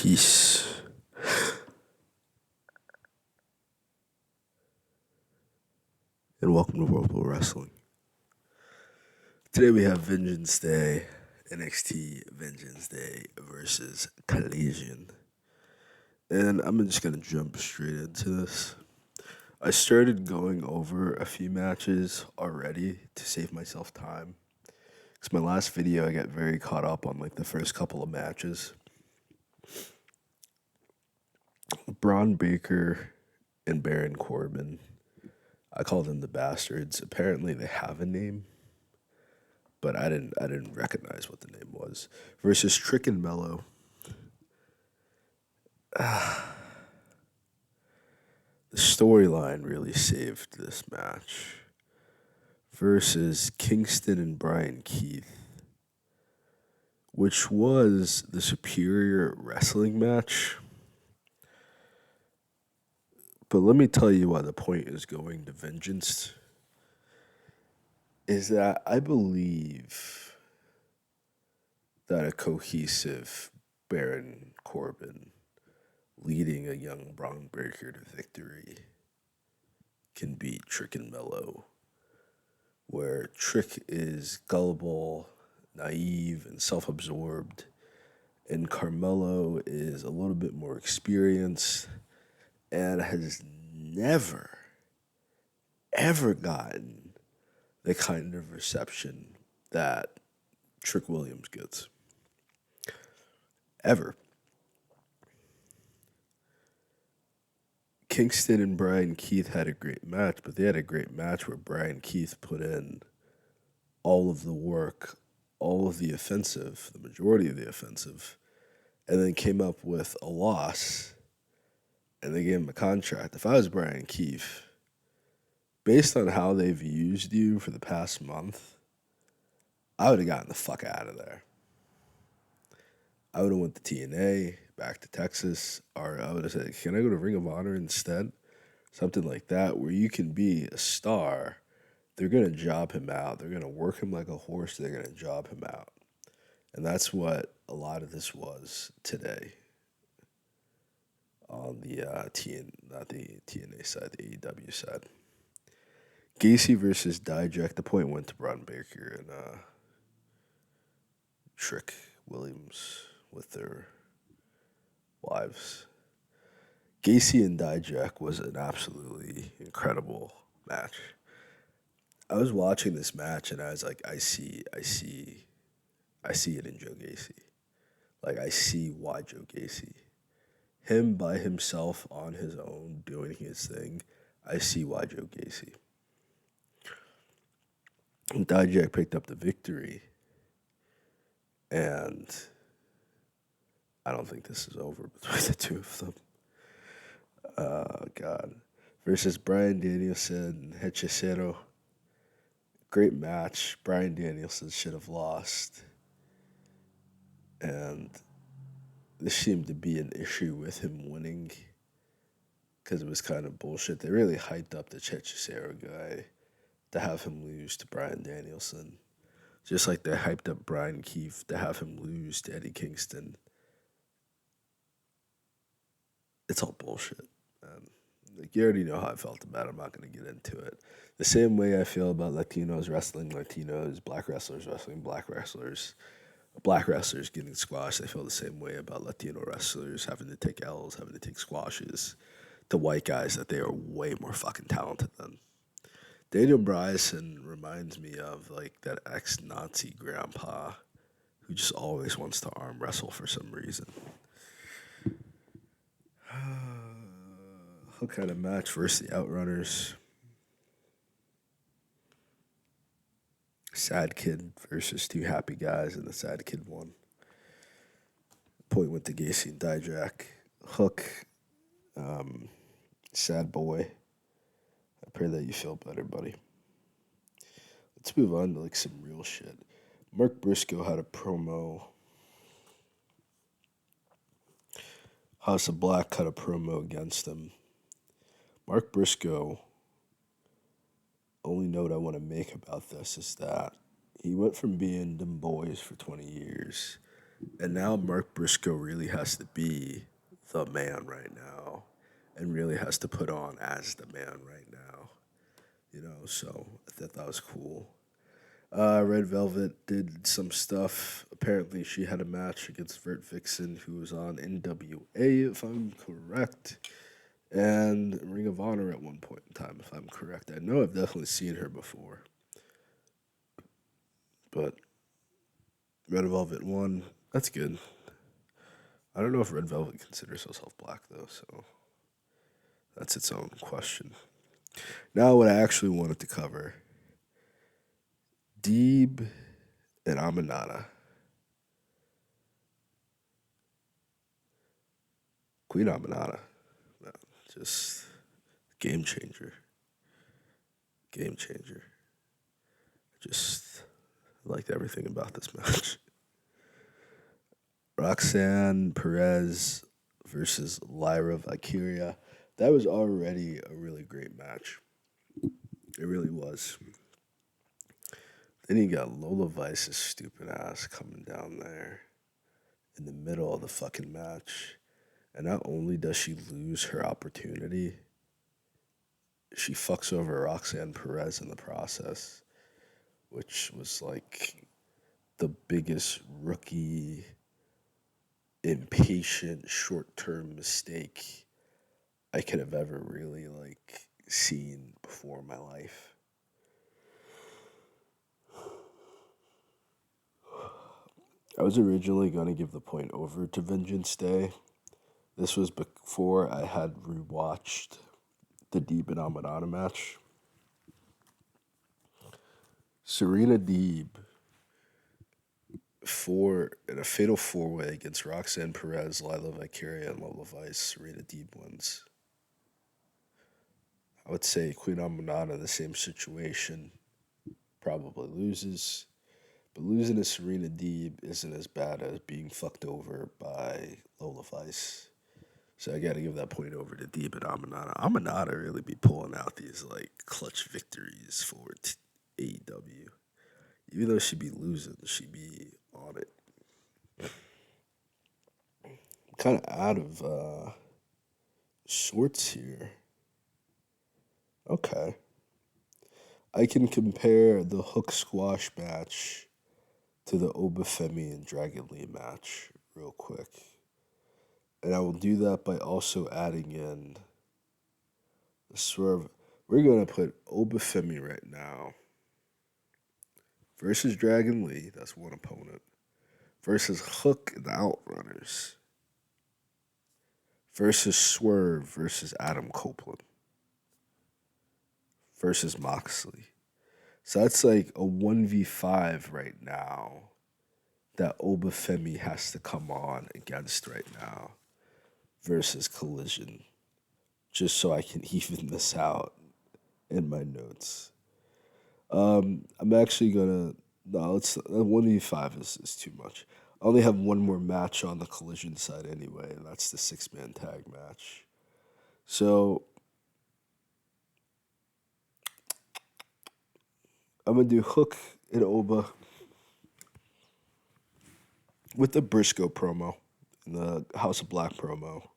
Peace. And welcome to World War Wrestling. Today we have Vengeance Day, NXT Vengeance Day versus Collision. And I'm just going to jump straight into this. I started going over a few matches already to save myself time. Because my last video, I got very caught up on like the first couple of matches. Braun Baker and Baron Corbin. I call them the Bastards. Apparently they have a name, but I didn't recognize what the name was. Versus Trick and Mello. The storyline really saved this match. Versus Kingston and Brian Keith, which was the superior wrestling match. But let me tell you why the point is going to Vengeance. Is that I believe that a cohesive Baron Corbin leading a young Braun Breaker to victory can beat Trick and Mello, where Trick is gullible, naive, and self-absorbed, and Carmelo is a little bit more experienced and has never, ever gotten the kind of reception that Trick Williams gets. Ever. Kingston and Brian Keith had a great match, but they had a great match where Brian Keith put in all of the work, all of the offensive, the majority of the offensive, and then came up with a loss, and they gave him a contract. If I was Brian Keith, based on how they've used you for the past month, I would have gotten the fuck out of there. I would have went to TNA, back to Texas, or I would have said, can I go to Ring of Honor instead? Something like that, where you can be a star. They're going to job him out. They're going to work him like a horse. They're going to job him out. And that's what a lot of this was today on the not the TNA side, the AEW side. Gacy versus Dijak. The point went to Braun Baker and Trick Williams with their wives. Gacy and Dijak was an absolutely incredible match. I was watching this match and I was like, I see it in Joe Gacy. Like, I see why Joe Gacy. Him by himself on his own doing his thing, I see why Joe Gacy. And Dijak picked up the victory. And I don't think this is over between the two of them. God. Versus Bryan Danielson and Hechicero. Great match. Bryan Danielson should have lost. And this seemed to be an issue with him winning because it was kind of bullshit. They really hyped up the Hechicero guy to have him lose to Bryan Danielson. Just like they hyped up Brian Keith to have him lose to Eddie Kingston. It's all bullshit. Like, you already know how I felt about it. I'm not going to get into it. The same way I feel about Latinos wrestling Latinos, black wrestlers wrestling black wrestlers getting squashed. I feel the same way about Latino wrestlers having to take L's, having to take squashes to white guys that they are way more fucking talented than. Daniel Bryson reminds me of like that ex-Nazi grandpa who just always wants to arm wrestle for some reason. What kind of match versus the Outrunners? Sad Kid versus two happy guys, and the Sad Kid won. Point went to Gacy and Dijak. Hook, Sad Boy. I pray that you feel better, buddy. Let's move on to like some real shit. Mark Briscoe had a promo. House of Black cut a promo against him. Mark Briscoe, only note I want to make about this is that he went from being them boys for 20 years And now Mark Briscoe really has to be the man right now and really has to put on as the man right now. So I thought that was cool. Red Velvet did some stuff. Apparently, she had a match against Vert Vixen, who was on NWA, if I'm correct, and Ring of Honor at one point in time, if I'm correct. I know I've definitely seen her before, but Red Velvet won. That's good. I don't know if Red Velvet considers herself black, though, so that's its own question. Now, what I actually wanted to cover Deeb and Aminata. Queen Aminata. No, just game changer. Game changer. Just liked everything about this match. Roxanne Perez versus Lyra Valkyria. That was already a really great match. It really was. Then you got Lola Vice's stupid ass coming down there in the middle of the fucking match. And not only does she lose her opportunity, she fucks over Roxanne Perez in the process, which was like the biggest rookie, impatient, short term mistake I could have ever really like seen before in my life. I was originally going to give the point over to Vengeance Day. This was before I had rewatched the Deeb and Amadana match. Serena Deeb for in a fatal four way against Roxanne Perez, Lila Vicaria, and Lola Vice. Serena Deeb wins. I would say Queen Amanada, the same situation, probably loses. But losing to Serena Deeb isn't as bad as being fucked over by Lola Vice. So I got to give that point over to Deeb and Amanada. Amanada really be pulling out these like clutch victories for AEW. Even though she be losing, she be on it. Kind of out of sorts here. Okay. I can compare the hook squash match to the Obafemi and Dragon Lee match real quick. And I will do that by also adding in the swerve. We're going to put Obafemi right now versus Dragon Lee. That's one opponent. Versus Hook and the Outrunners. Versus Swerve versus Adam Copeland. Versus Moxley. So that's like a 1v5 right now that Obafemi has to come on against right now versus Collision, just so I can even this out in my notes. I'm actually gonna no, it's 1v5 is too much. I only have one more match on the Collision side anyway, and that's the 6-man tag match. So I'm gonna do Hook and Oba with the Briscoe promo and the House of Black promo.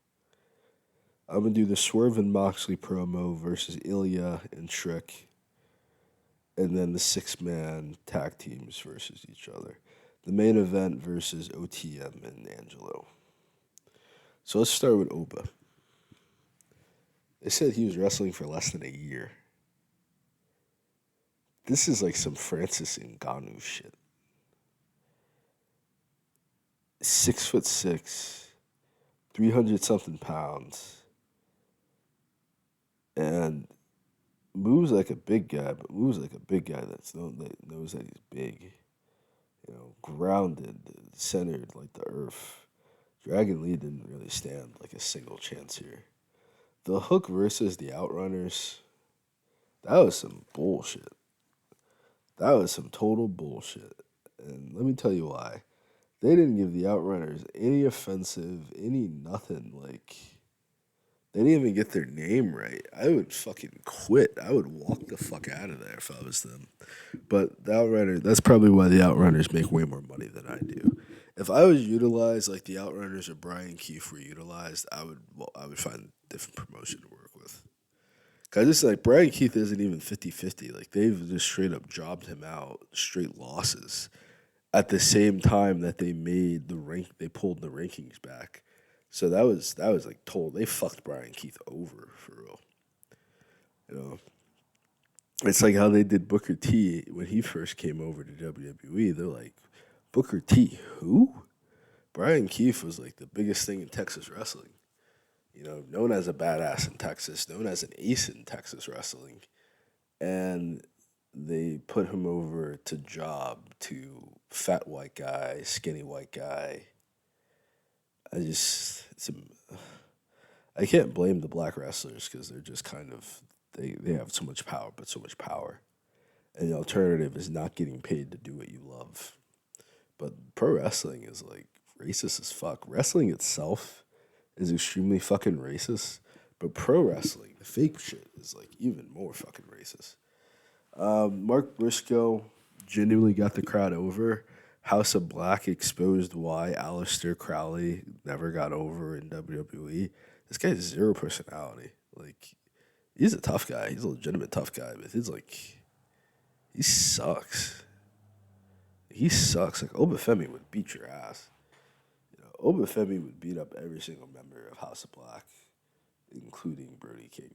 I'm gonna do the Swerve and Moxley promo versus Ilya and Trick, and then the 6-man tag teams versus each other. The main event versus OTM and Angelo. So let's start with Oba. They said he was wrestling for less than a year. This is like some Francis Ngannou shit. 6'6", 300 something pounds, and moves like a big guy, but moves like a big guy that knows that he's big. Grounded, centered like the earth. Dragon Lee didn't really stand like a single chance here. The Hook versus the Outrunners, that was some bullshit. That was some total bullshit. And let me tell you why. They didn't give the Outrunners any offensive, any nothing. Like, they didn't even get their name right. I would fucking quit. I would walk the fuck out of there if I was them. But the Outrunners, that's probably why the Outrunners make way more money than I do. If I was utilized like the Outrunners or Brian Keefe were utilized, I would find a different promotion to work with. Cause it's like Brian Keith isn't even 50-50. Like they've just straight up jobbed him out, straight losses. At the same time that they made they pulled the rankings back. So that was like told they fucked Brian Keith over for real. You know, it's like how they did Booker T when he first came over to WWE. They're like, Booker T, who? Brian Keith was like the biggest thing in Texas wrestling. Known as a badass in Texas, known as an ace in Texas wrestling. And they put him over to job to fat white guy, skinny white guy. I just, I can't blame the black wrestlers because they're just kind of, they have so much power, but so much power. And the alternative is not getting paid to do what you love. But pro wrestling is like racist as fuck. Wrestling itself is extremely fucking racist. But pro wrestling, the fake shit, is like even more fucking racist. Mark Briscoe genuinely got the crowd over. House of Black exposed why Aleister Crowley never got over in WWE. This guy has zero personality. Like, he's a tough guy. He's a legitimate tough guy, but he sucks. He sucks. Like, Obafemi would beat your ass. Obafemi would beat up every single member of House of Black, including Brody King.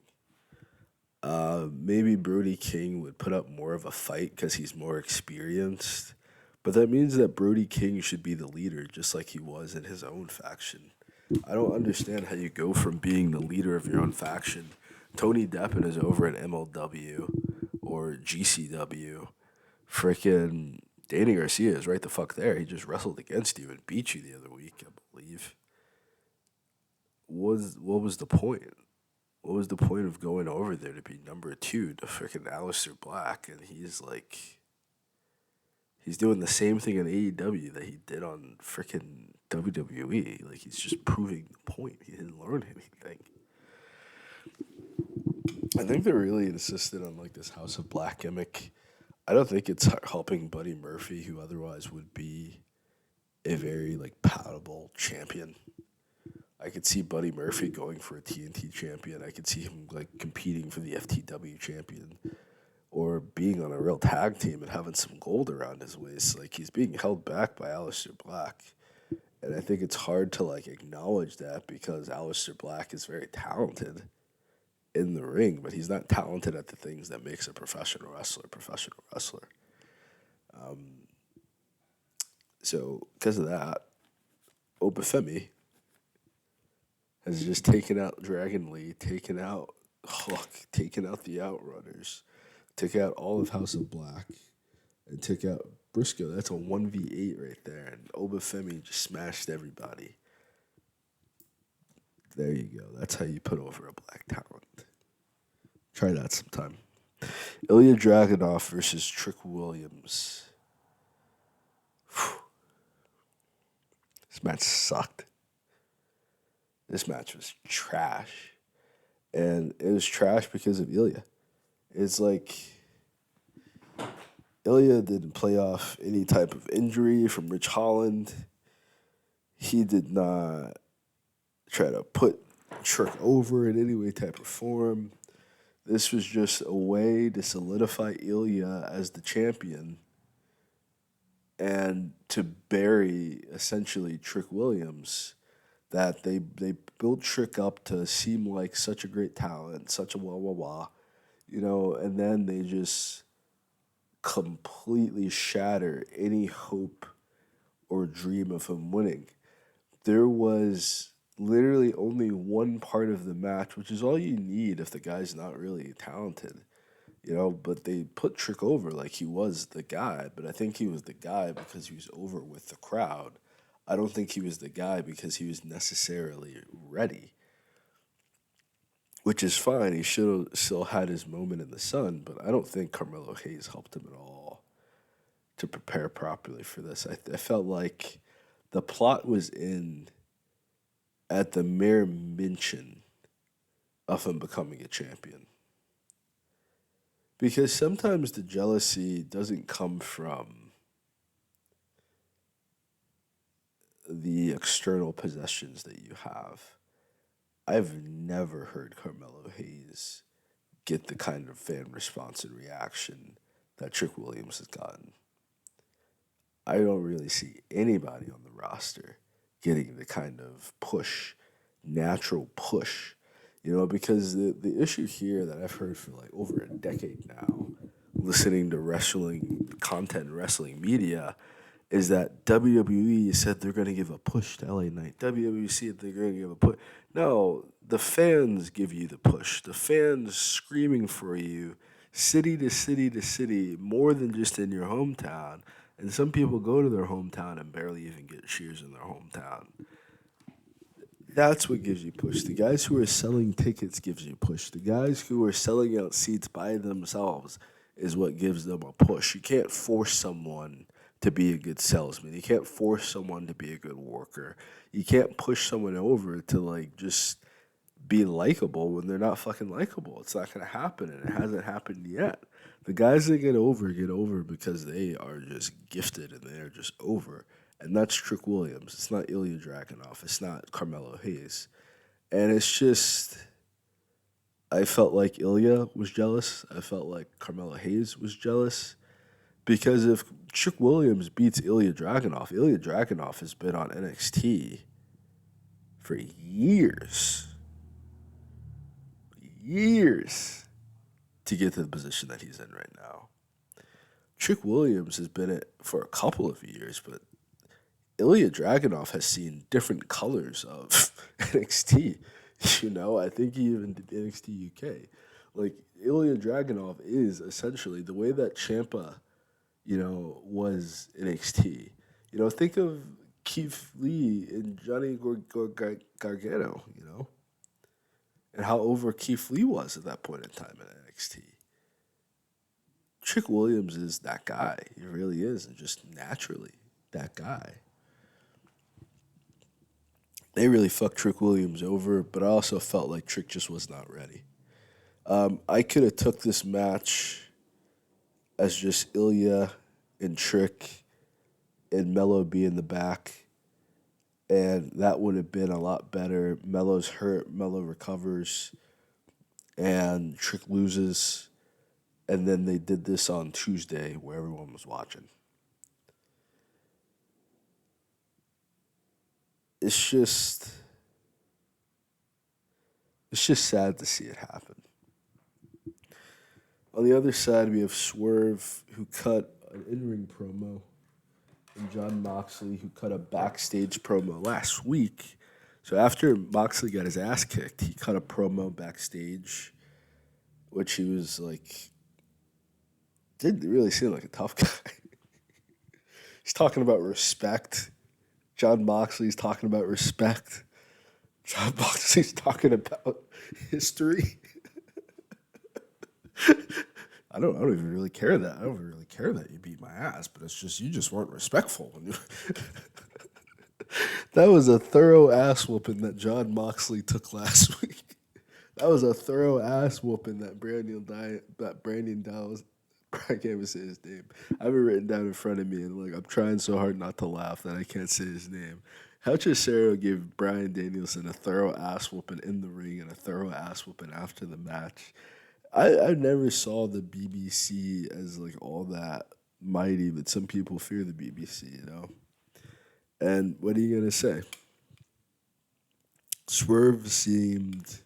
Maybe Brody King would put up more of a fight because he's more experienced. But that means that Brody King should be the leader just like he was in his own faction. I don't understand how you go from being the leader of your own faction. Tony Deppen is over at MLW or GCW. Frickin' Danny Garcia is right the fuck there. He just wrestled against you and beat you the other week, I believe. What was the point? What was the point of going over there to be number two to freaking Aleister Black? And he's doing the same thing in AEW that he did on freaking WWE. Like, he's just proving the point. He didn't learn anything. I think they're really insistent on like this House of Black gimmick. I don't think it's helping Buddy Murphy, who otherwise would be a very like palatable champion. I could see Buddy Murphy going for a TNT champion. I could see him like competing for the FTW champion or being on a real tag team and having some gold around his waist. Like, he's being held back by Aleister Black. And I think it's hard to like acknowledge that because Aleister Black is very talented in the ring, but he's not talented at the things that makes a professional wrestler. So because of that, Obafemi has just taken out Dragon Lee, taken out Hook, taken out the Outrunners, took out all of House of Black, and took out Briscoe. That's a 1v8 right there. And Obafemi just smashed everybody. There you go. That's how you put over a black talent. Try that sometime. Ilya Dragunov versus Trick Williams. Whew. This match sucked. This match was trash. And it was trash because of Ilya. It's like Ilya didn't play off any type of injury from Rich Holland. He did not try to put Trick over in any way, type, or form. This was just a way to solidify Ilya as the champion and to bury essentially Trick Williams. That they built Trick up to seem like such a great talent, such a wah, and then they just completely shatter any hope or dream of him winning. There was literally only one part of the match, which is all you need if the guy's not really talented, but they put Trick over like he was the guy, but I think he was the guy because he was over with the crowd. I don't think he was the guy because he was necessarily ready, which is fine. He should have still had his moment in the sun, but I don't think Carmelo Hayes helped him at all to prepare properly for this. I felt like the plot was in at the mere mention of him becoming a champion. Because sometimes the jealousy doesn't come from the external possessions that you have, I've never heard Carmelo Hayes get the kind of fan response and reaction that Trick Williams has gotten. I don't really see anybody on the roster getting the kind of push, natural push, because the issue here that I've heard for like over a decade now, listening to wrestling content, wrestling media, is that WWE said they're going to give a push to LA Knight. WWE said they're going to give a push. No, the fans give you the push. The fans screaming for you, city to city to city, more than just in your hometown. And some people go to their hometown and barely even get cheers in their hometown. That's what gives you push. The guys who are selling tickets gives you push. The guys who are selling out seats by themselves is what gives them a push. You can't force someone to be a good salesman. You can't force someone to be a good worker. You can't push someone over to like just be likable when they're not fucking likable. It's not gonna happen, and it hasn't happened yet. The guys that get over because they are just gifted and they're just over. And that's Trick Williams. It's not Ilya Dragunov. It's not Carmelo Hayes. And it's just, I felt like Ilya was jealous. I felt like Carmelo Hayes was jealous. Because if Trick Williams beats Ilya Dragunov has been on NXT for years. Years to get to the position that he's in right now. Trick Williams has been it for a couple of years, but Ilya Dragunov has seen different colors of NXT. I think he even did NXT UK. Like, Ilya Dragunov is essentially the way that Ciampa, was NXT. Think of Keith Lee and Johnny Gargano, and how over Keith Lee was at that point in time in NXT. Trick Williams is that guy. He really is, and just naturally that guy. They really fucked Trick Williams over, but I also felt like Trick just was not ready. I could have took this match as just Ilya and Trick and Mello be in the back, and that would have been a lot better. Mello's hurt, Mello recovers, and Trick loses, and then they did this on Tuesday where everyone was watching. It's just sad to see it happen. On the other side, we have Swerve, who cut an in-ring promo, and Jon Moxley, who cut a backstage promo last week. So after Moxley got his ass kicked, he cut a promo backstage, which he was like, didn't really seem like a tough guy. He's talking about respect. Jon Moxley's talking about respect. Jon Moxley's talking about history. I don't even really care that. I don't really care that you beat my ass, but it's just you just weren't respectful. That was a thorough ass whooping that Jon Moxley took last week. That was a thorough ass whooping that Brandon Dallas. I can't even say his name. I have it written down in front of me, and like I'm trying so hard not to laugh that I can't say his name. How Cesaro gave Bryan Danielson a thorough ass whooping in the ring and a thorough ass whooping after the match. I never saw the BBC as like all that mighty, but some people fear the BBC. And what are you gonna say? Swerve seemed.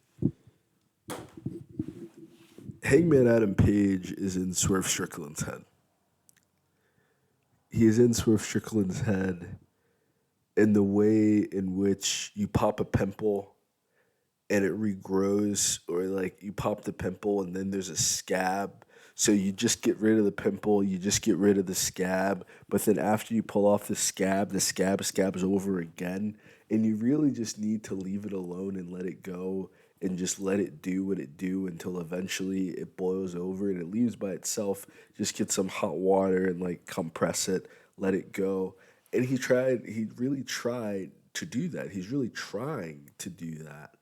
Hangman Adam Page is in Swerve Strickland's head. He is in Swerve Strickland's head in the way in which you pop a pimple and it regrows, or like you pop the pimple and then there's a scab. So you just get rid of the pimple, you just get rid of the scab, but then after you pull off the scabs over again, and you really just need to leave it alone and let it go and just let it do what it do until eventually it boils over and it leaves by itself. Just get some hot water and like compress it, let it go. And he really tried to do that. He's really trying to do that.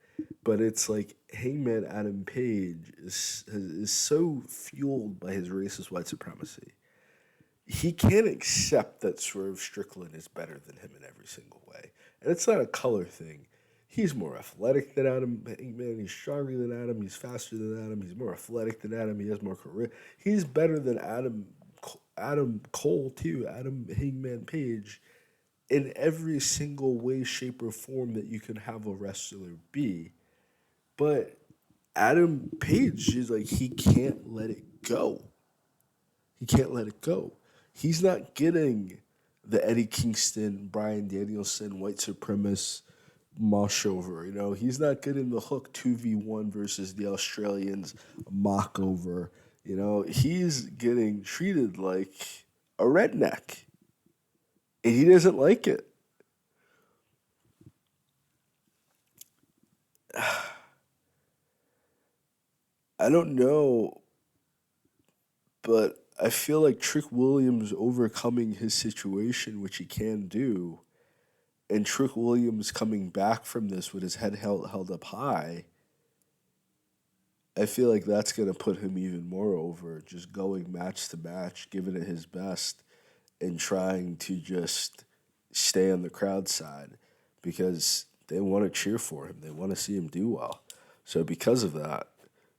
But it's like Hangman Adam Page is so fueled by his racist white supremacy. He can't accept that Swerve Strickland is better than him in every single way. And it's not a color thing. He's more athletic than Adam Hangman. He's stronger than Adam. He's faster than Adam. He's more athletic than Adam. He has more career. He's better than Adam Cole too. Adam Hangman Page in every single way, shape, or form that you can have a wrestler be. But Adam Page is like he can't let it go. He can't let it go. He's not getting the Eddie Kingston, Bryan Danielson, white supremacist Moshover. He's not getting the Hook 2v1 versus the Australians mock over. He's getting treated like a redneck. And he doesn't like it. I don't know, but I feel like Trick Williams overcoming his situation, which he can do, and Trick Williams coming back from this with his head held up high, I feel like that's going to put him even more over, just going match to match, giving it his best, and trying to just stay on the crowd side because they want to cheer for him. They want to see him do well. So because of that,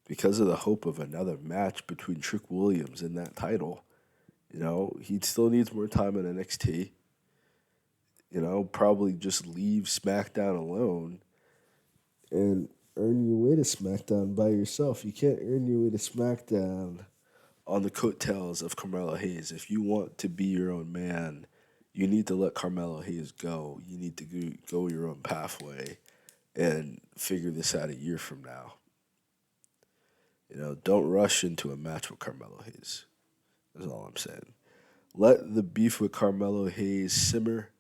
because of the hope of another match between Trick Williams and that title, he still needs more time in NXT. Probably just leave SmackDown alone and earn your way to SmackDown by yourself. You can't earn your way to SmackDown on the coattails of Carmelo Hayes. If you want to be your own man, you need to let Carmelo Hayes go. You need to go your own pathway and figure this out a year from now. Don't rush into a match with Carmelo Hayes. That's all I'm saying. Let the beef with Carmelo Hayes simmer.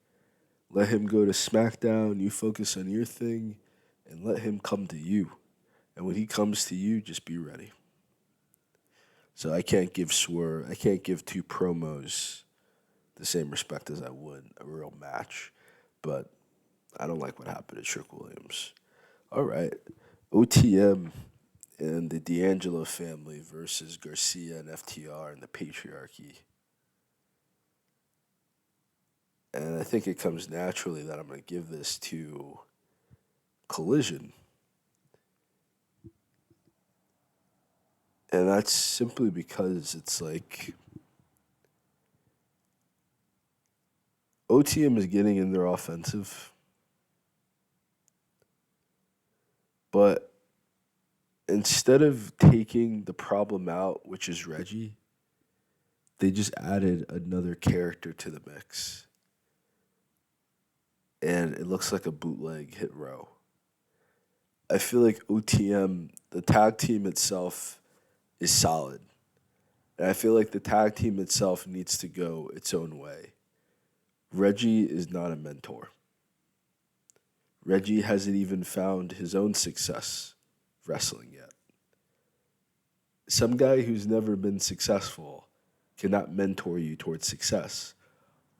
Let him go to SmackDown. You focus on your thing and let him come to you. And when he comes to you, just be ready. So I can't give two promos the same respect as I would a real match. But I don't like what happened to Trick Williams. All right. OTM and the D'Angelo family versus Garcia and FTR and the patriarchy. And I think it comes naturally that I'm going to give this to Collision. And that's simply because it's like OTM is getting in their offensive, but instead of taking the problem out, which is Reggie, they just added another character to the mix. And it looks like a bootleg hit row. I feel like OTM, the tag team itself, is solid. And I feel like the tag team itself needs to go its own way. Reggie is not a mentor. Reggie hasn't even found his own success wrestling yet. Some guy who's never been successful cannot mentor you towards success.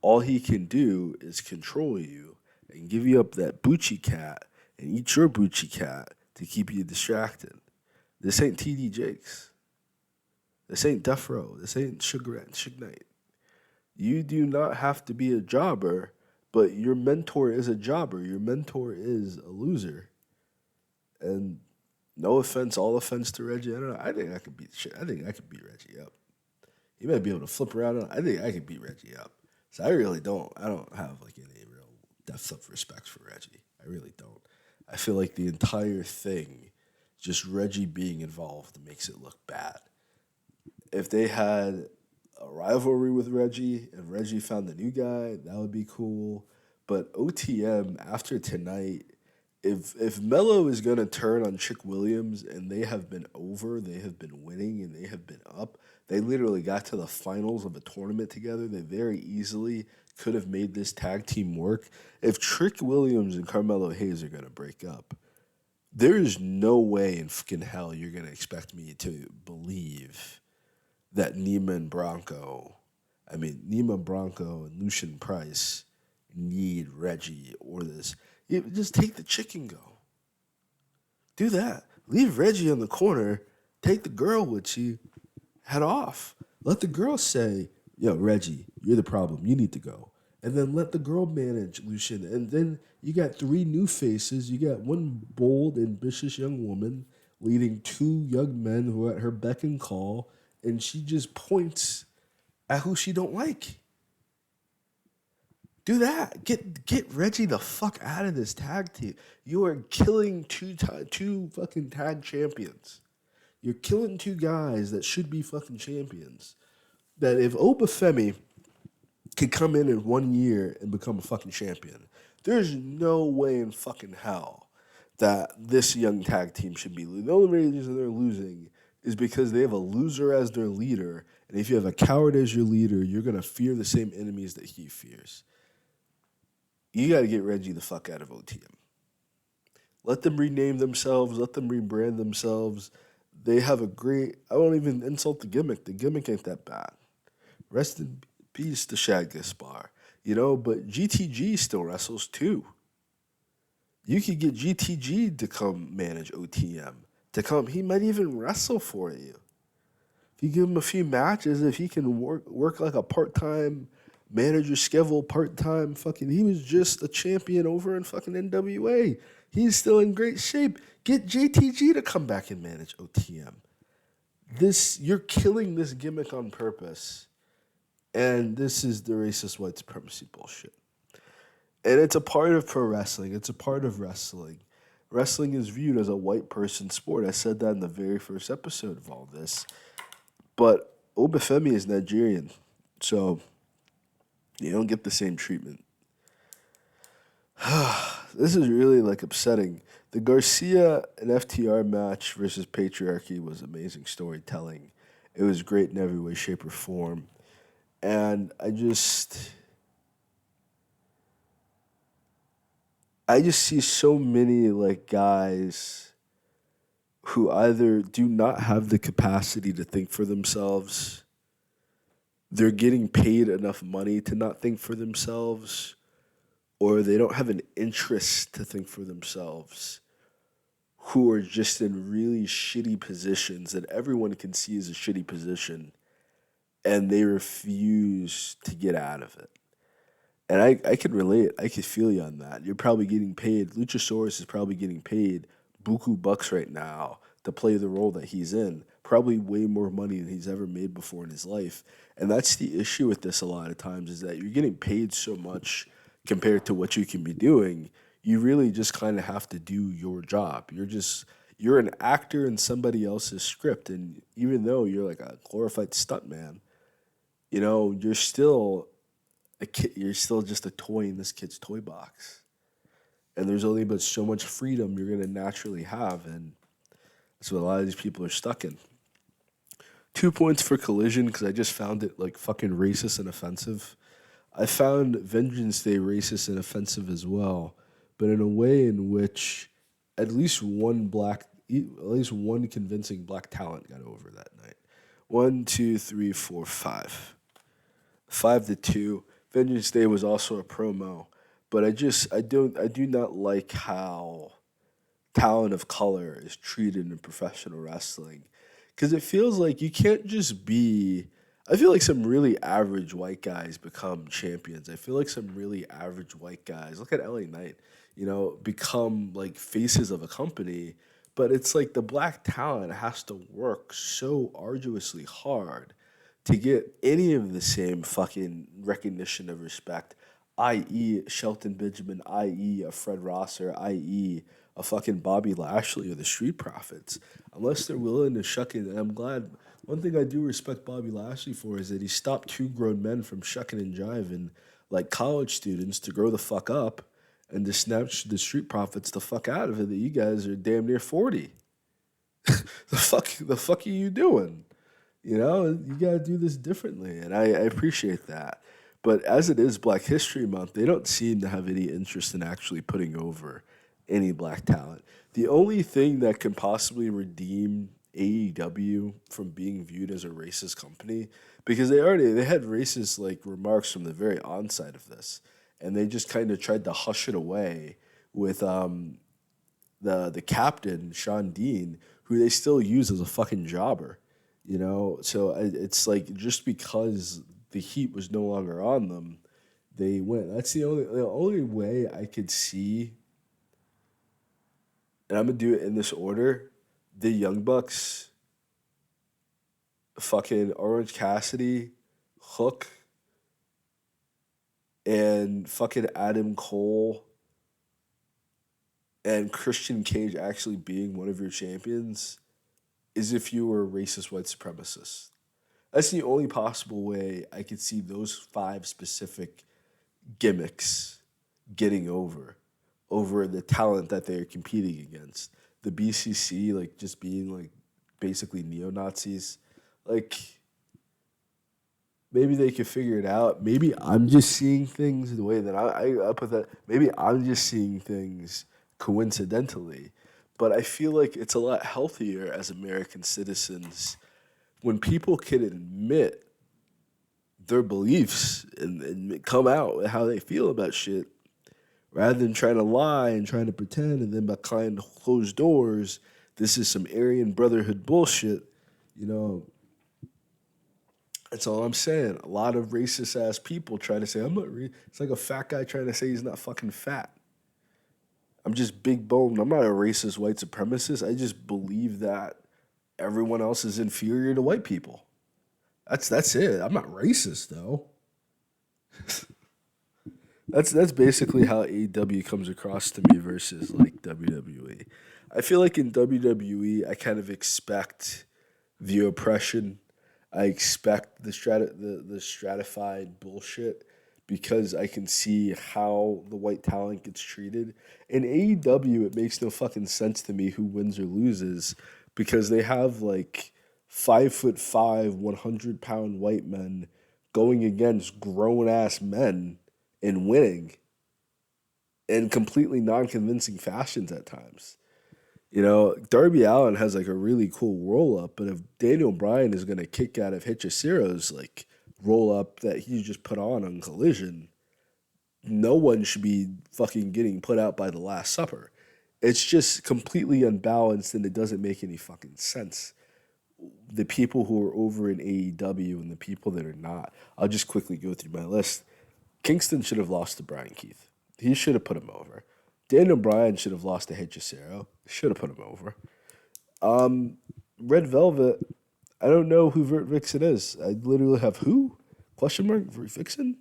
All he can do is control you and give you up that Bucci cat and eat your Bucci cat to keep you distracted. This ain't TD Jakes. This ain't Death Row. This ain't Suge Knight. You do not have to be a jobber, but your mentor is a jobber. Your mentor is a loser. And no offense, all offense to Reggie. I don't know. I think I could beat shit. I think I could beat Reggie up. He might be able to flip around. I think I could beat Reggie up. So I really don't. I don't have like any real depth of respect for Reggie. I really don't. I feel like the entire thing, just Reggie being involved, makes it look bad. If they had a rivalry with Reggie and Reggie found the new guy, that would be cool. But OTM after tonight, if Mello is gonna turn on Chick Williams and they have been over, they have been winning and they have been up. They literally got to the finals of a tournament together. They very easily could have made this tag team work. If Trick Williams and Carmelo Hayes are gonna break up, there is no way in fucking hell you're gonna expect me to believe that Neiman Bronco and Lucian Price need Reggie or this. Just take the chick and go. Do that. Leave Reggie on the corner. Take the girl with you. Head off. Let the girl say, yo, Reggie, you're the problem. You need to go. and then let the girl manage Lucian. And then you got three new faces. You got one bold, ambitious young woman leading two young men who are at her beck and call, and she just points at who she don't like. Do that. Get Reggie the fuck out of this tag team. You are killing two fucking tag champions. You're killing two guys that should be fucking champions. That if Obafemi could come in 1 year and become a fucking champion, there's no way in fucking hell that this young tag team should be losing. The only reason they're losing is because they have a loser as their leader, and if you have a coward as your leader, you're gonna fear the same enemies that he fears. You got to get Reggie the fuck out of OTM. Let them rename themselves. Let them rebrand themselves. They have a great. I won't even insult the gimmick. The gimmick ain't that bad. Rest in peace to Shad Gaspar. But GTG still wrestles too. You could get GTG to come manage OTM. He might even wrestle for you. If you give him a few matches, if he can work like a part-time manager schedule, part-time fucking, he was just a champion over in fucking NWA. He's still in great shape. Get JTG to come back and manage OTM. You're killing this gimmick on purpose. And this is the racist white supremacy bullshit. And it's a part of pro wrestling. It's a part of wrestling. Wrestling is viewed as a white person sport. I said that in the very first episode of all this. But Obafemi is Nigerian, so you don't get the same treatment. This is really upsetting. The Garcia and FTR match versus Patriarchy was amazing storytelling. It was great in every way, shape, or form. And I just see so many guys who either do not have the capacity to think for themselves, they're getting paid enough money to not think for themselves, or they don't have an interest to think for themselves, who are just in really shitty positions that everyone can see as a shitty position, and they refuse to get out of it. And I can relate. I can feel you on that. You're probably getting paid. Luchasaurus is probably getting paid buku bucks right now to play the role that he's in. Probably way more money than he's ever made before in his life. And that's the issue with this a lot of times, is that you're getting paid so much compared to what you can be doing. You really just kind of have to do your job. You're an actor in somebody else's script. And even though you're like a glorified stuntman, you're still a kid. You're still just a toy in this kid's toy box. And there's only but so much freedom you're going to naturally have. And that's what a lot of these people are stuck in. 2 points for Collision, because I just found it fucking racist and offensive. I found Vengeance Day racist and offensive as well, but in a way in which at least one convincing black talent got over that night. 1, 2, 3, 4, 5. 5-2. Vengeance Day was also a promo, but I do not like how talent of color is treated in professional wrestling, because it feels like you can't just be. I feel like some really average white guys become champions. I feel like some really average white guys, look at LA Knight, become faces of a company. But it's the black talent has to work so arduously hard to get any of the same fucking recognition of respect, i.e. Shelton Benjamin, i.e. a Fred Rosser, i.e. a fucking Bobby Lashley or the Street Profits, unless they're willing to shuck it. And I'm glad, one thing I do respect Bobby Lashley for is that he stopped two grown men from shucking and jiving like college students to grow the fuck up and to snatch the Street Profits the fuck out of it, that you guys are damn near 40. The fuck are you doing? You got to do this differently, and I appreciate that. But as it is Black History Month, they don't seem to have any interest in actually putting over any black talent. The only thing that can possibly redeem AEW from being viewed as a racist company, because they had racist remarks from the very onset of this, and they just kind of tried to hush it away with the captain, Sean Dean, who they still use as a fucking jobber. So it's just because the heat was no longer on them, they win. That's the only way I could see, and I'm gonna do it in this order. The Young Bucks, fucking Orange Cassidy, Hook, and fucking Adam Cole and Christian Cage actually being one of your champions is if you were a racist white supremacist. That's the only possible way I could see those five specific gimmicks getting over the talent that they're competing against. The BCC, like, just being like basically neo Nazis. Like, maybe they could figure it out. Maybe I'm just seeing things the way that I put that. Maybe I'm just seeing things coincidentally. But I feel like it's a lot healthier as American citizens when people can admit their beliefs and come out with how they feel about shit rather than trying to lie and trying to pretend and then behind closed doors, this is some Aryan Brotherhood bullshit. You know, that's all I'm saying. A lot of racist ass people try to say, I'm not, it's like a fat guy trying to say he's not fucking fat. I'm just big boned. I'm not a racist white supremacist. I just believe that everyone else is inferior to white people. That's it. I'm not racist though. That's basically how AEW comes across to me versus like WWE. I feel like in WWE I kind of expect the oppression. I expect the stratified bullshit because I can see how the white talent gets treated. In AEW, it makes no fucking sense to me who wins or loses because they have like 5'5", 100-pound white men going against grown ass men and winning in completely non convincing fashions at times. You know, Darby Allen has like a really cool roll up, but if Daniel Bryan is gonna kick out of Hitchisiro's like roll up that he just put on Collision, no one should be fucking getting put out by the Last Supper. It's just completely unbalanced and it doesn't make any fucking sense. The people who are over in AEW and the people that are not. I'll just quickly go through my list. Kingston should have lost to Brian Keith. He should have put him over. Daniel Bryan should have lost to Hechicero. Should have put him over. Red Velvet, I don't know who Vert Vixen is. I literally have who? Question mark? Vert Vixen?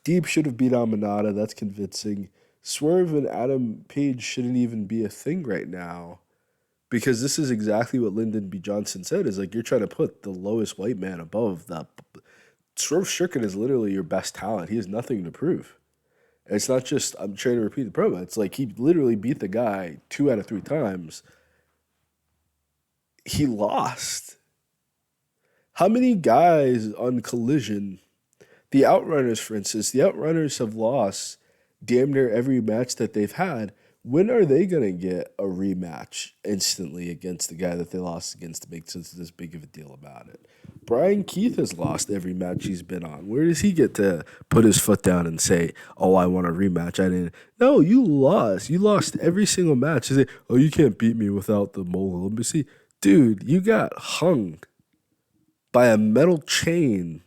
Deep should have beat Amanada. That's convincing. Swerve and Adam Page shouldn't even be a thing right now because this is exactly what Lyndon B. Johnson said. Is like you're trying to put the lowest white man above that. Swerve Strickland is literally your best talent. He has nothing to prove. It's not just I'm trying to repeat the promo. It's like he literally beat the guy 2 out of 3 times. He lost. How many guys on Collision? The Outrunners, for instance, the Outrunners have lost damn near every match that they've had. When are they gonna get a rematch instantly against the guy that they lost against to make sense of this big of a deal about it? Brian Keith has lost every match he's been on. Where does he get to put his foot down and say, "Oh, I want a rematch"? I didn't. No, you lost. You lost every single match. You say, "Oh, you can't beat me without the mogul embassy." Dude, you got hung by a metal chain,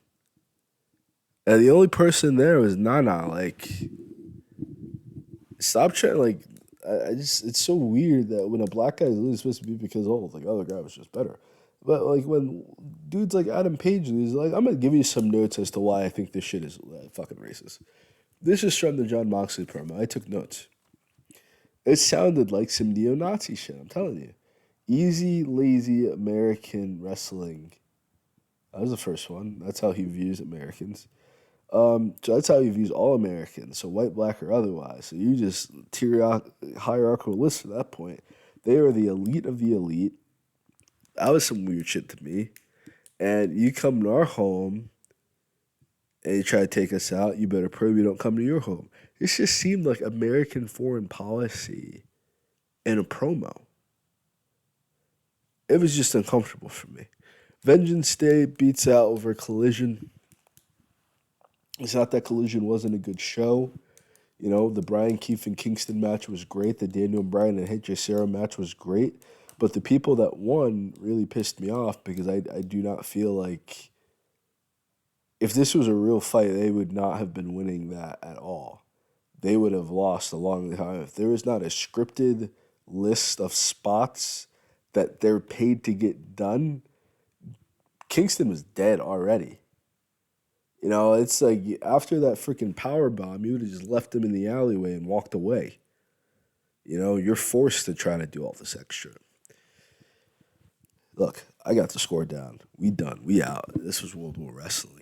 and the only person there was Nana. Like, stop trying. Like, I just it's so weird that when a black guy is losing, it's supposed to be because like the other guy was just better. But like when dudes like Adam Page lose, like I'm gonna give you some notes as to why I think this shit is fucking racist. This is from the John Moxley promo. I took notes. It sounded like some neo-Nazi shit. I'm telling you. Easy, lazy American wrestling. That was the first one. That's how he views Americans. So that's how he views all Americans, so white, black, or otherwise. So you just hierarchical list at that point. They are the elite of the elite. That was some weird shit to me. And you come to our home and you try to take us out, you better pray we don't come to your home. This just seemed like American foreign policy in a promo. It was just uncomfortable for me. Vengeance Day beats out over Collision. It's not that Collision wasn't a good show. You know, the Brian Keefe and Kingston match was great. The Daniel Bryan and H.J. Sarah match was great. But the people that won really pissed me off because I do not feel like if this was a real fight, they would not have been winning that at all. They would have lost a long time. If there was not a scripted list of spots that they're paid to get done, Kingston was dead already. You know, it's like after that freaking power bomb, you would have just left him in the alleyway and walked away. You know, you're forced to try to do all this extra. Look, I got the score down. We done. We out. This was World War Wrestling.